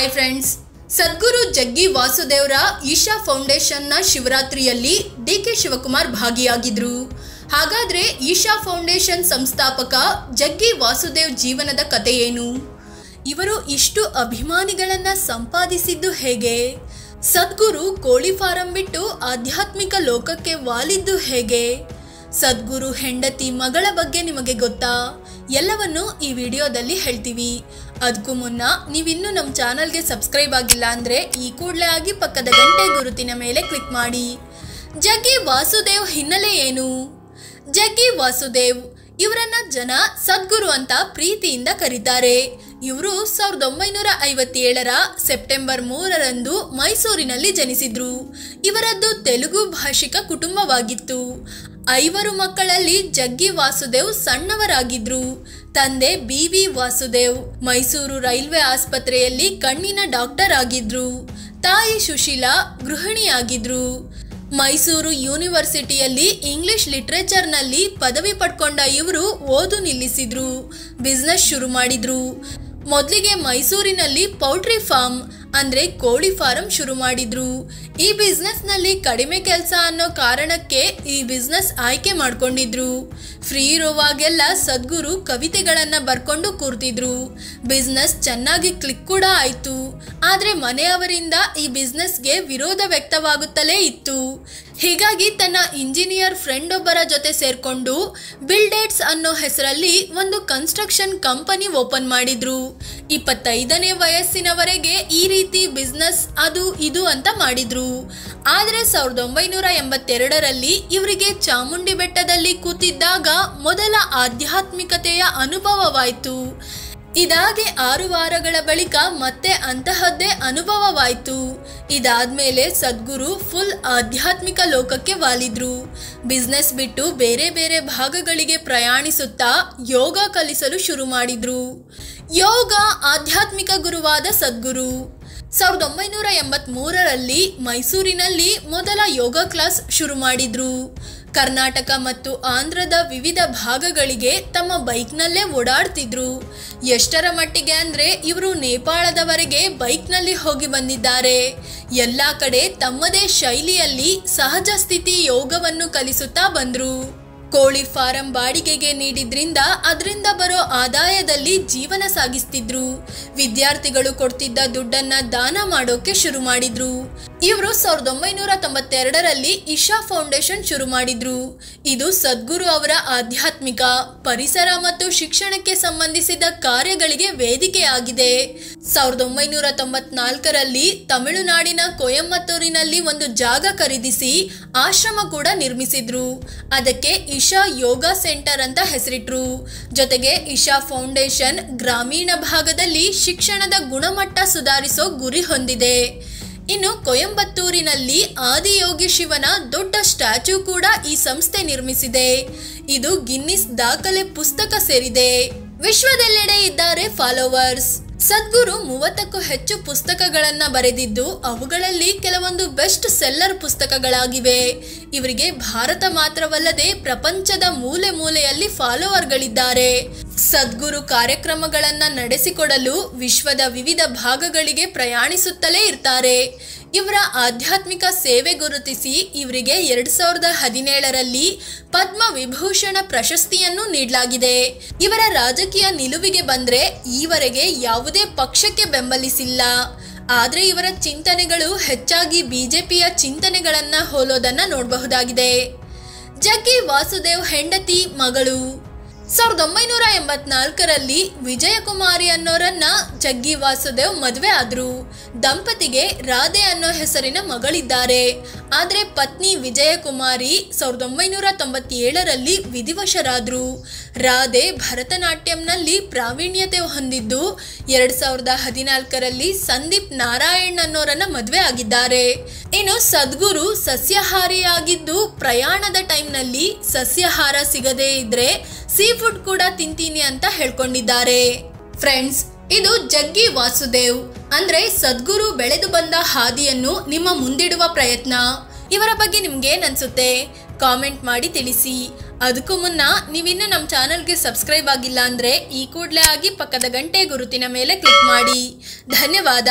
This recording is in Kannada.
ಹಾಯ್ ಫ್ರೆಂಡ್ಸ್, ಸದ್ಗುರು ಜಗ್ಗಿ ವಾಸುದೇವರ ಈಶಾ ಫೌಂಡೇಶನ್ನ ಶಿವರಾತ್ರಿಯಲ್ಲಿ ಡಿ.ಕೆ. ಶಿವಕುಮಾರ್ ಭಾಗಿಯಾಗಿದ್ರು. ಹಾಗಾದ್ರೆ ಈಶಾ ಫೌಂಡೇಶನ್ ಸಂಸ್ಥಾಪಕ ಜಗ್ಗಿ ವಾಸುದೇವ್ ಜೀವನದ ಕಥೆ ಏನು? ಇವರು ಇಷ್ಟು ಅಭಿಮಾನಿಗಳನ್ನ ಸಂಪಾದಿಸಿದ್ದು ಹೇಗೆ? ಸದ್ಗುರು ಕೋಳಿ ಫಾರಂ ಬಿಟ್ಟು ಆಧ್ಯಾತ್ಮಿಕ ಲೋಕಕ್ಕೆ ವಾಲಿದ್ದು ಹೇಗೆ? ಸದ್ಗುರು ಹೆಂಡತಿ ಮಗಳ ಬಗ್ಗೆ ನಿಮಗೆ ಗೊತ್ತಾ? ಎಲ್ಲವನ್ನು ಈ ವಿಡಿಯೋದಲ್ಲಿ ಹೇಳ್ತೀವಿ. ಅದಕ್ಕೂ ಮುನ್ನ ನೀವಿನ್ನೂ ನಮ್ಮ ಚಾನಲ್ಗೆ ಸಬ್ಸ್ಕ್ರೈಬ್ ಆಗಿಲ್ಲ ಅಂದರೆ ಈ ಕೂಡಲೇ ಆಗಿ ಪಕ್ಕದ ಗಂಟೆ ಗುರುತಿನ ಮೇಲೆ ಕ್ಲಿಕ್ ಮಾಡಿ. ಜಗ್ಗಿ ವಾಸುದೇವ್ ಹಿನ್ನೆಲೆ ಏನು? ಜಗ್ಗಿ ವಾಸುದೇವ್ ಇವರನ್ನ ಜನ ಸದ್ಗುರು ಅಂತ ಪ್ರೀತಿಯಿಂದ ಕರೀತಾರೆ. ಇವರು 1957ರ ಸೆಪ್ಟೆಂಬರ್ 3ರಂದು ಮೈಸೂರಿನಲ್ಲಿ ಜನಿಸಿದ್ರು. ಇವರದ್ದು ತೆಲುಗು ಭಾಷಿಕ ಕುಟುಂಬವಾಗಿತ್ತು. 5 ಮಕ್ಕಳಲ್ಲಿ ಜಗ್ಗಿ ವಾಸುದೇವ್ ಸಣ್ಣವರಾಗಿದ್ರು. ತಂದೆ ಬಿ.ವಿ. ವಾಸುದೇವ್ ಮೈಸೂರು ರೈಲ್ವೆ ಆಸ್ಪತ್ರೆಯಲ್ಲಿ ಕಣ್ಣಿನ ಡಾಕ್ಟರ್ ಆಗಿದ್ರು. ತಾಯಿ ಸುಶೀಲಾ ಗೃಹಿಣಿಯಾಗಿದ್ರು. ಮೈಸೂರು ಯೂನಿವರ್ಸಿಟಿಯಲ್ಲಿ ಇಂಗ್ಲಿಷ್ ಲಿಟ್ರೇಚರ್ನಲ್ಲಿ ಪದವಿ ಪಡ್ಕೊಂಡ ಇವರು ಓದು ನಿಲ್ಲಿಸಿದ್ರು. ಬಿಸ್ನೆಸ್ ಶುರು ಮಾಡಿದ್ರು. ಮೊದಲಿಗೆ ಮೈಸೂರಿನಲ್ಲಿ ಪೌಲ್ಟ್ರಿ ಫಾರ್ಮ್ ಅಂದರೆ ಕೋಳಿ ಫಾರಂ ಶುರು ಮಾಡಿದ್ರು. ಈ ಬಿಸ್ನೆಸ್ನಲ್ಲಿ ಕಡಿಮೆ ಕೆಲಸ ಅನ್ನೋ ಕಾರಣಕ್ಕೆ ಈ ಬಿಸ್ನೆಸ್ ಆಯ್ಕೆ ಮಾಡ್ಕೊಂಡಿದ್ರು. ಫ್ರೀ ಇರುವಾಗೆಲ್ಲ ಸದ್ಗುರು ಕವಿತೆಗಳನ್ನು ಬರ್ಕೊಂಡು ಕೂರ್ತಿದ್ರು. ಬಿಸ್ನೆಸ್ ಚೆನ್ನಾಗಿ ಕ್ಲಿಕ್ ಕೂಡ ಆಯಿತು. ಆದರೆ ಮನೆಯವರಿಂದ ಈ ಬಿಸ್ನೆಸ್ಗೆ ವಿರೋಧ ವ್ಯಕ್ತವಾಗುತ್ತಲೇ ಇತ್ತು. ಹೀಗಾಗಿ ತನ್ನ ಇಂಜಿನಿಯರ್ ಫ್ರೆಂಡ್ ಒಬ್ಬರ ಜೊತೆ ಸೇರ್ಕೊಂಡು ಬಿಲ್ಡೇಟ್ಸ್ ಅನ್ನೋ ಹೆಸರಲ್ಲಿ ಒಂದು ಕನ್ಸ್ಟ್ರಕ್ಷನ್ ಕಂಪನಿ ಓಪನ್ ಮಾಡಿದ್ರು. 25ನೇ ವಯಸ್ಸಿನವರೆಗೆ ಈ ರೀತಿ ಬಿಸ್ನೆಸ್ ಅದು ಇದು ಅಂತ ಮಾಡಿದ್ರು. ಆದರೆ 1982ರಲ್ಲಿ ಇವರಿಗೆ ಚಾಮುಂಡಿ ಬೆಟ್ಟದಲ್ಲಿ ಕೂತಿದ್ದಾಗ ಮೊದಲ ಆಧ್ಯಾತ್ಮಿಕತೆಯ ಅನುಭವವಾಯಿತು. ಇದಾಗಿ 6 ವಾರಗಳ ಬಳಿಕ ಮತ್ತೆ ಅಂತಹದ್ದೇ ಅನುಭವವಾಯಿತು. ಇದಾದ್ಮೇಲೆ ಸದ್ಗುರು ಫುಲ್ ಆಧ್ಯಾತ್ಮಿಕ ಲೋಕಕ್ಕೆ ವಾಲಿದ್ರು. ಬಿಸ್ನೆಸ್ ಬಿಟ್ಟು ಬೇರೆ ಬೇರೆ ಭಾಗಗಳಿಗೆ ಪ್ರಯಾಣಿಸುತ್ತಾ ಯೋಗ ಕಲಿಸಲು ಶುರು ಮಾಡಿದ್ರು. ಯೋಗ ಆಧ್ಯಾತ್ಮಿಕ ಗುರುವಾದ ಸದ್ಗುರು 1983ರಲ್ಲಿ ಮೈಸೂರಿನಲ್ಲಿ ಮೊದಲ ಯೋಗ ಕ್ಲಾಸ್ ಶುರು ಮಾಡಿದ್ರು. ಕರ್ನಾಟಕ ಮತ್ತು ಆಂಧ್ರದ ವಿವಿಧ ಭಾಗಗಳಿಗೆ ತಮ್ಮ ಬೈಕ್ನಲ್ಲೇ ಓಡಾಡ್ತಿದ್ರು. ಎಷ್ಟರ ಮಟ್ಟಿಗೆ ಅಂದರೆ ಇವರು ನೇಪಾಳದವರೆಗೆ ಬೈಕ್ನಲ್ಲಿ ಹೋಗಿ ಬಂದಿದ್ದಾರೆ. ಎಲ್ಲ ಕಡೆ ತಮ್ಮದೇ ಶೈಲಿಯಲ್ಲಿ ಸಹಜ ಸ್ಥಿತಿ ಯೋಗವನ್ನು ಕಲಿಸುತ್ತಾ ಬಂದರು. ಕೋಳಿ ಫಾರಂ ಬಾಡಿಗೆಗೆ ನೀಡಿದ್ರಿಂದ ಅದರಿಂದ ಬರೋ ಆದಾಯದಲ್ಲಿ ಜೀವನ ಸಾಗಿಸ್ತಿದ್ರು. ವಿದ್ಯಾರ್ಥಿಗಳು ಕೊಡ್ತಿದ್ದ ದುಡ್ಡನ್ನ ದಾನ ಮಾಡೋಕೆ ಶುರು ಮಾಡಿದ್ರು. ಇವರು 1992ರಲ್ಲಿ ಇಶಾ ಫೌಂಡೇಶನ್ ಶುರು ಮಾಡಿದ್ರು. ಇದು ಸದ್ಗುರು ಅವರ ಆಧ್ಯಾತ್ಮಿಕ, ಪರಿಸರ ಮತ್ತು ಶಿಕ್ಷಣಕ್ಕೆ ಸಂಬಂಧಿಸಿದ ಕಾರ್ಯಗಳಿಗೆ ವೇದಿಕೆಯಾಗಿದೆ. 1994ರಲ್ಲಿ ತಮಿಳುನಾಡಿನ ಕೊಯಂಬತ್ತೂರಿನಲ್ಲಿ ಒಂದು ಜಾಗ ಖರೀದಿಸಿ ಆಶ್ರಮ ಕೂಡ ನಿರ್ಮಿಸಿದ್ರು. ಅದಕ್ಕೆ ಇಶಾ ಯೋಗ ಸೆಂಟರ್ ಅಂತ ಹೆಸರಿಟ್ರು. ಜೊತೆಗೆ ಇಶಾ ಫೌಂಡೇಶನ್ ಗ್ರಾಮೀಣ ಭಾಗದಲ್ಲಿ ಶಿಕ್ಷಣದ ಗುಣಮಟ್ಟ ಸುಧಾರಿಸೋ ಗುರಿ ಹೊಂದಿದೆ. ಇನ್ನು ಕೊಯಂಬತ್ತೂರಿನಲ್ಲಿ ಆದಿಯೋಗಿ ಶಿವನ ದೊಡ್ಡ ಸ್ಟ್ಯಾಚ್ಯೂ ಕೂಡ ಈ ಸಂಸ್ಥೆ ನಿರ್ಮಿಸಿದೆ. ಇದು ಗಿನ್ನಿಸ್ ದಾಖಲೆ ಪುಸ್ತಕ ಸೇರಿದೆ. ವಿಶ್ವದೆಲ್ಲೆಡೆ ಇದ್ದಾರೆ ಫಾಲೋವರ್ಸ್. ಸದ್ಗುರು 30ಕ್ಕೂ ಹೆಚ್ಚು ಪುಸ್ತಕಗಳನ್ನು ಬರೆದಿದ್ದು ಅವುಗಳಲ್ಲಿ ಕೆಲವೊಂದು ಬೆಸ್ಟ್ ಸೆಲ್ಲರ್ ಪುಸ್ತಕಗಳಾಗಿವೆ. ಇವರಿಗೆ ಭಾರತ ಮಾತ್ರವಲ್ಲದೆ ಪ್ರಪಂಚದ ಮೂಲೆ ಮೂಲೆಯಲ್ಲಿ ಫಾಲೋವರ್ಗಳಿದ್ದಾರೆ. ಸದ್ಗುರು ಕಾರ್ಯಕ್ರಮಗಳನ್ನು ನಡೆಸಿಕೊಡಲು ವಿಶ್ವದ ವಿವಿಧ ಭಾಗಗಳಿಗೆ ಪ್ರಯಾಣಿಸುತ್ತಲೇ ಇರ್ತಾರೆ. ಇವರ ಆಧ್ಯಾತ್ಮಿಕ ಸೇವೆ ಗುರುತಿಸಿ ಇವರಿಗೆ 2017ರಲ್ಲಿ ಪದ್ಮ ವಿಭೂಷಣ ಪ್ರಶಸ್ತಿಯನ್ನು ನೀಡಲಾಗಿದೆ. ಇವರ ರಾಜಕೀಯ ನಿಲುವಿಗೆ ಬಂದ್ರೆ ಈವರೆಗೆ ಯಾವುದೇ ಪಕ್ಷಕ್ಕೆ ಬೆಂಬಲಿಸಿಲ್ಲ. ಆದರೆ ಇವರ ಚಿಂತನೆಗಳು ಹೆಚ್ಚಾಗಿ ಬಿಜೆಪಿಯ ಚಿಂತನೆಗಳನ್ನ ಹೋಲೋದನ್ನ ನೋಡಬಹುದಾಗಿದೆ. ಜಗ್ಗಿ ವಾಸುದೇವ್ ಹೆಂಡತಿ ಮಗಳು 1984ರಲ್ಲಿ ವಿಜಯಕುಮಾರಿ ಅನ್ನೋರನ್ನ ಜಗ್ಗಿ ವಾಸುದೇವ್ ಮದುವೆ ಆದ್ರು. ದಂಪತಿಗೆ ರಾಧೆ ಅನ್ನೋ ಹೆಸರಿನ ಮಗಳಿದ್ದಾರೆ. ಆದರೆ ಪತ್ನಿ ವಿಜಯಕುಮಾರಿ 1997ರಲ್ಲಿ ವಿಧಿವಶರಾದ್ರು. ರಾಧೆ ಭರತನಾಟ್ಯಂನಲ್ಲಿ ಪ್ರಾವೀಣ್ಯತೆ ಹೊಂದಿದ್ದು 2014ರಲ್ಲಿ ಸಂದೀಪ್ ನಾರಾಯಣ್ ಅನ್ನೋರನ್ನ ಮದುವೆ ಆಗಿದ್ದಾರೆ. ಇನ್ನು ಸದ್ಗುರು ಸಸ್ಯಾಹಾರಿಯಾಗಿದ್ದು ಪ್ರಯಾಣದ ಟೈಮ್ನಲ್ಲಿ ಸಸ್ಯಾಹಾರ ಸಿಗದೇ ಇದ್ರೆ ಸೀ ಫುಡ್ ಕೂಡ ತಿಂತೀನಿ ಅಂತ ಹೇಳ್ಕೊಂಡಿದ್ದಾರೆ. ಫ್ರೆಂಡ್ಸ್, ಇದು ಜಗ್ಗಿ ವಾಸುದೇವ್ ಅಂದ್ರೆ ಸದ್ಗುರು ಬೆಳೆದು ಬಂದ ಹಾದಿಯನ್ನು ನಿಮ್ಮ ಮುಂದಿಡುವ ಪ್ರಯತ್ನ. ಇವರ ಬಗ್ಗೆ ನಿಮ್ಗೇನ್ ಅನ್ಸುತ್ತೆ? ಕಾಮೆಂಟ್ ಮಾಡಿ ತಿಳಿಸಿ. ಅದಕ್ಕೂ ಮುನ್ನ ನೀವಿನ್ನೂ ನಮ್ಮ ಚಾನಲ್ಗೆ ಸಬ್ಸ್ಕ್ರೈಬ್ ಆಗಿಲ್ಲ ಅಂದರೆ ಈ ಕೂಡಲೇ ಆಗಿ ಪಕ್ಕದ ಗಂಟೆ ಗುರುತಿನ ಮೇಲೆ ಕ್ಲಿಕ್ ಮಾಡಿ. ಧನ್ಯವಾದ.